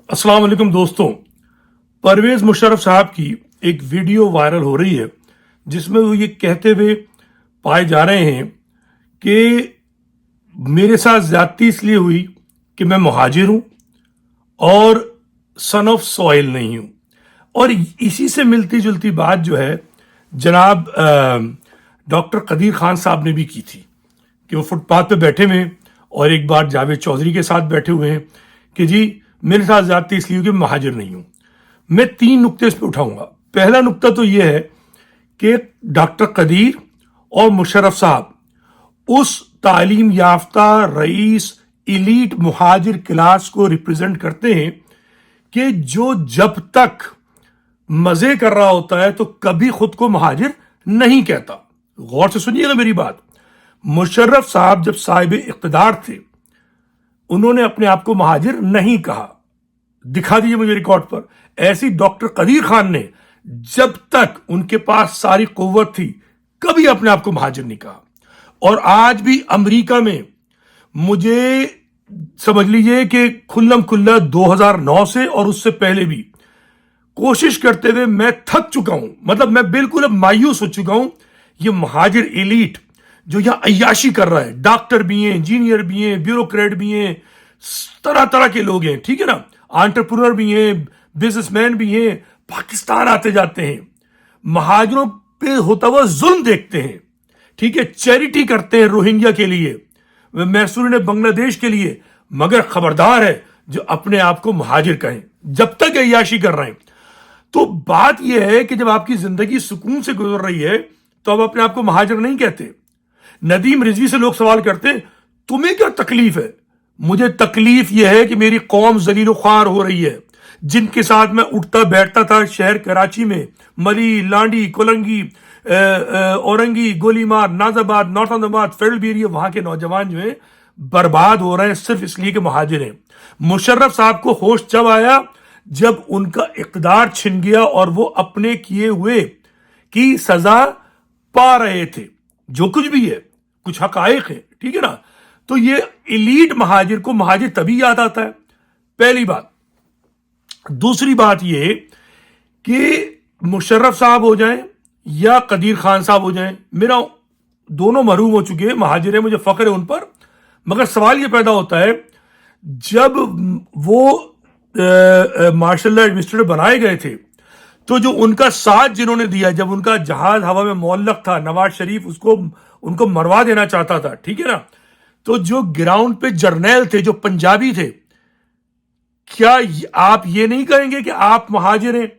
अस्सलाम वालेकुम दोस्तों। परवेज मुशर्रफ साहब की एक वीडियो वायरल हो रही है जिसमें वो ये कहते हुए पाए जा रहे हैं कि मेरे साथ ज्यादती इसलिए हुई कि मैं मुहाजिर हूं और सन ऑफ सॉइल नहीं हूं। और इसी से मिलती जुलती बात जो है जनाब डॉक्टर कदीर खान साहब ने भी की थी कि वो फुटपाथ पे बैठे हुए हैं और एक बार जावेद चौधरी के साथ बैठे हुए हैं कि जी मेरे साथ ज्यादती इसलिए कि मैं महाजिर नहीं हूं। मैं 3 नुक्ते इस पे उठाऊंगा। पहला नुक्ता तो यह है कि डॉक्टर कदीर और मुशर्रफ साहब उस तालीम याफ्ता रईस इलीट मुहाजिर क्लास को रिप्रेजेंट करते हैं कि जो जब तक मजे कर रहा होता है तो कभी खुद को महाजिर नहीं कहता। गौर से सुनिएगा मेरी बात। मुशर्रफ साहब जब साहिब इख्तिदार थे उन्होंने अपने आप को महाजिर नहीं कहा। दिखा दीजिए मुझे रिकॉर्ड पर। ऐसी डॉक्टर कदीर खान ने जब तक उनके पास सारी कुव्वत थी कभी अपने आप को महाजिर नहीं कहा। और आज भी अमेरिका में मुझे समझ लीजिए कि खुल्लम खुल्ला 2009 से और उससे पहले भी कोशिश करते हुए मैं थक चुका हूं। मतलब मैं बिल्कुल अब मायूस हो चुका हूं। ये महाजिर एलीट जो यहां अय्याशी कर रहा है, डॉक्टर भी हैं, इंजीनियर भी हैं, ब्यूरोक्रेट भी हैं, तरह तरह के लोग हैं, ठीक है ना, एंटरप्रेन्योर भी हैं, बिजनेसमैन भी हैं, पाकिस्तान आते जाते हैं, महाजिरों पे होता हुआ जुल्म देखते हैं, ठीक है, चैरिटी करते हैं रोहिंग्या के लिए, मैसूर ने बांग्लादेश के लिए। मगर खबरदार है जो अपने आप को महाजिर कहें जब तक अय्याशी कर रहे हैं। तो बात यह है कि जब आपकी जिंदगी सुकून से गुजर रही है तो आप अपने आप को महाजिर नहीं कहते। नदीम रिजवी से लोग सवाल करते हैं तुम्हें क्या तकलीफ है? मुझे तकलीफ यह है कि मेरी कौम जलीलो ख्वार हो रही है। जिनके साथ मैं उठता बैठता था शहर कराची में, मली, लांडी, कोलंगी, औरंगी, गोलीमार, नाजाबाद, नौतनाबाद, फेडलबेरिया, वहां के नौजवान जो है बर्बाद हो रहे हैं सिर्फ इसलिए कि महाजिर हैं। मुशर्रफ साहब को होश जब आया जब उनका इक़्तिदार छिन गया और वो अपने किए हुए की सजा पा रहे थे। जो कुछ भी है कुछ हकायक है, ठीक है ना। तो ये एलीट महाजिर को महाजिर तभी याद आता है, पहली बात। दूसरी बात ये कि मुशर्रफ साहब हो जाएं या कदीर खान साहब हो जाएं, मेरा दोनों महरूम हो चुके हैं, महाजिर है, मुझे फख्र है उन पर। मगर सवाल ये पैदा होता है जब वो मार्शल लॉ एडमिनिस्ट्रेटर बनाए गए थे तो जो उनका साथ जिन्होंने दिया, जब उनका जहाज हवा में मुअल्लक था, नवाज शरीफ उनको मरवा देना चाहता था, ठीक है ना, तो जो ग्राउंड पे जर्नैल थे जो पंजाबी थे, क्या आप ये नहीं कहेंगे कि आप महाजिर हैं,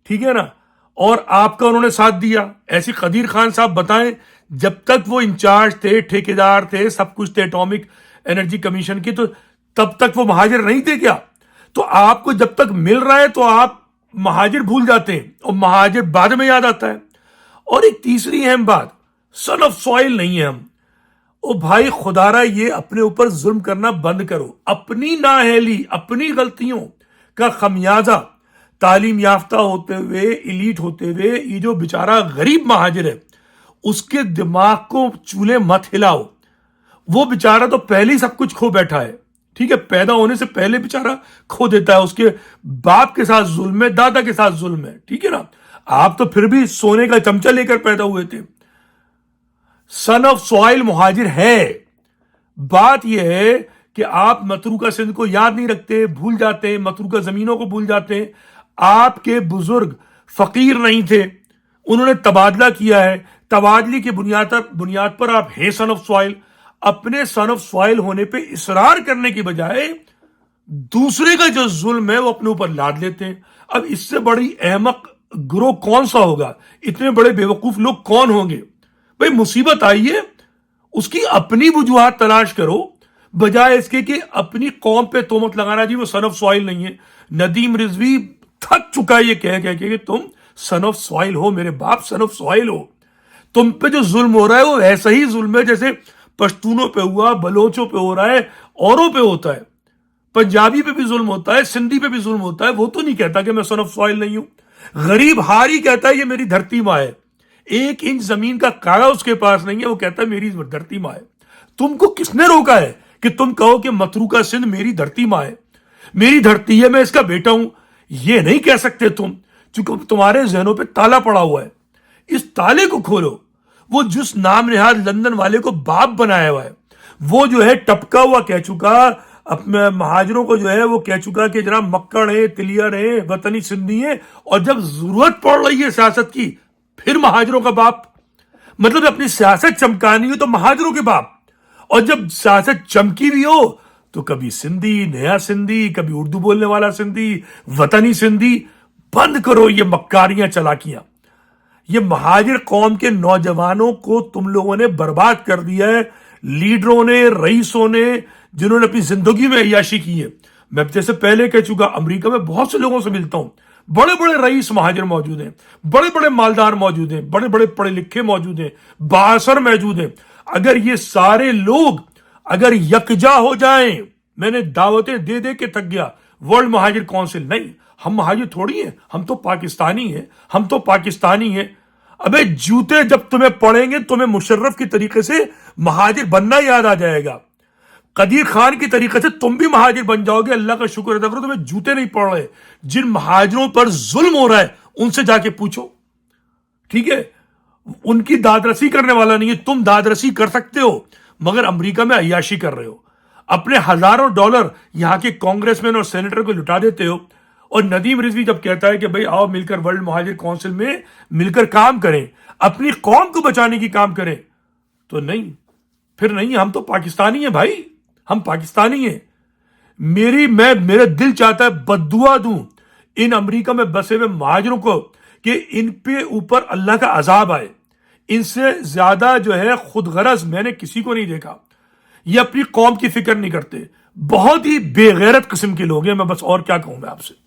ठीक है ना, और आपका उन्होंने साथ दिया? ऐसे कदीर खान साहब बताएं जब तक वो इंचार्ज थे, ठेकेदार थे, सब कुछ थे एटॉमिक एनर्जी कमीशन के, तो तब तक वो महाजिर नहीं थे क्या? तो आपको जब तक मिल रहा है तो आप महाजिर भूल जाते हैं और महाजिर बाद में याद आता है। और एक तीसरी अहम बात, सन ऑफ सॉइल नहीं है हम। ओ भाई खुदारा ये अपने ऊपर जुल्म करना बंद करो। अपनी नाअहली, अपनी गलतियों का खमियाजा तालीम याफ्ता होते हुए, इलीट होते हुए, ये जो बेचारा गरीब महाजिर है उसके दिमाग को चूल्हे मत हिलाओ। वो बेचारा तो पहले ही सब कुछ खो बैठा है, ठीक है, पैदा होने से पहले बेचारा खो देता है। उसके बाप के साथ जुल्म है, दादा के साथ जुल्म है, ठीक है ना। आप तो फिर भी सोने का चमचा लेकर पैदा हुए थे। सन ऑफ सॉइल मुहाजिर है। बात यह है कि आप मतरूका सिंध को याद नहीं रखते, भूल जाते हैं, मतरूका जमीनों को भूल जाते हैं। आपके बुजुर्ग फकीर नहीं थे, उन्होंने तबादला किया है, तबादले की बुनियाद पर आप हैं सन ऑफ सॉइल। अपने सन ऑफ सॉइल होने पे इसरार करने की बजाय दूसरे का जो जुल्म है वो अपने ऊपर लाद लेते हैं। अब इससे बड़ी अहमक ग्रोह कौन सा होगा? इतने बड़े बेवकूफ लोग कौन होंगे? भाई मुसीबत आई है, उसकी अपनी वजूहात तलाश करो बजाय इसके कि अपनी कौम पे तोहमत लगाना जी वो सन ऑफ सॉइल नहीं है। नदीम रिजवी थक चुका है ये कह कि तुम सन ऑफ सॉइल हो, मेरे बाप सन ऑफ सॉइल हो। तुम पे जो जुल्म हो रहा है वो ऐसा ही जुल्म है जैसे पश्तूनों पे हुआ, बलोचों पे हो रहा है, औरों पे होता है। पंजाबी पे भी जुल्म होता है, सिंधी पे भी जुल्म होता है। वो तो नहीं कहता कि मैं सन ऑफ सॉइल नहीं हूं। गरीब हारी कहता है ये मेरी धरती माँ है। 1 इंच जमीन का कागज उसके पास नहीं है, वो कहता है मेरी धरती माँ है। तुमको किसने रोका है कि तुम कहो कि मतरूका सिंध मेरी धरती माँ है? میری دھرتی ہے, میں اس کا بیٹا ہوں. یہ نہیں کہہ سکتے تم, چونکہ تمہارے ذہنوں پہ تالا پڑا ہوا ہے. اس تالے کو کھولو. وہ جس نام نہاد لندن والے کو باپ بنایا ہوا ہے, وہ جو ہے ٹپکا ہوا کہہ چکا اپنے مہاجروں کو, جو ہے وہ کہہ چکا کہ جناب مکڑ ہیں, تلیار ہیں, وطنی سندھی ہیں, اور جب ضرورت پڑ رہی ہے سیاست کی پھر مہاجروں کا باپ. مطلب اپنی سیاست چمکانی ہو تو مہاجروں کے باپ, اور جب سیاست چمکی بھی ہو تو کبھی سندھی, نیا سندھی, کبھی اردو بولنے والا سندھی, وطنی سندھی. بند کرو یہ مکاریاں, چلاکیاں. یہ مہاجر قوم کے نوجوانوں کو تم لوگوں نے برباد کر دیا ہے, لیڈروں نے, رئیسوں نے, جنہوں نے اپنی زندگی میں عیاشی کی ہے. میں جیسے پہلے کہہ چکا, امریکہ میں بہت سے لوگوں سے ملتا ہوں, بڑے بڑے رئیس مہاجر موجود ہیں, بڑے بڑے مالدار موجود ہیں, بڑے بڑے پڑھے لکھے موجود ہیں, بااثر موجود ہیں. اگر یہ سارے لوگ اگر یکجا ہو جائیں, میں نے دعوتیں دے دے کے تھک گیا. ورلڈ مہاجر کونسل نہیں, ہم مہاجر تھوڑی ہیں, ہم تو پاکستانی ہیں, ہم تو پاکستانی ہیں. ابے جوتے جب تمہیں پڑیں گے تمہیں مشرف کی طریقے سے مہاجر بننا یاد آ جائے گا. قدیر خان کی طریقے سے تم بھی مہاجر بن جاؤ گے. اللہ کا شکر ادا کرو تمہیں جوتے نہیں پڑ رہے. جن مہاجروں پر ظلم ہو رہا ہے ان سے جا کے پوچھو, ٹھیک ہے؟ ان کی داد رسی کرنے والا نہیں ہے. تم داد رسی کر سکتے ہو مگر امریکہ میں عیاشی کر رہے ہو. اپنے ہزاروں ڈالر یہاں کے کانگریس مین اور سینیٹر کو لٹا دیتے ہو. اور ندیم رضوی جب کہتا ہے کہ بھئی آؤ مل کر ورلڈ مہاجر کونسل میں مل کر کام کریں, اپنی قوم کو بچانے کی کام کریں, تو نہیں, پھر نہیں. ہم تو پاکستانی ہیں بھائی, ہم پاکستانی ہیں. میرا دل چاہتا ہے بددعا دوں ان امریکہ میں بسے ہوئے مہاجروں کو کہ ان پہ اوپر اللہ کا عذاب آئے. ان سے زیادہ جو ہے خود غرض میں نے کسی کو نہیں دیکھا. یہ اپنی قوم کی فکر نہیں کرتے, بہت ہی بے غیرت قسم کے لوگ ہیں. میں بس اور کیا کہوں میں آپ سے.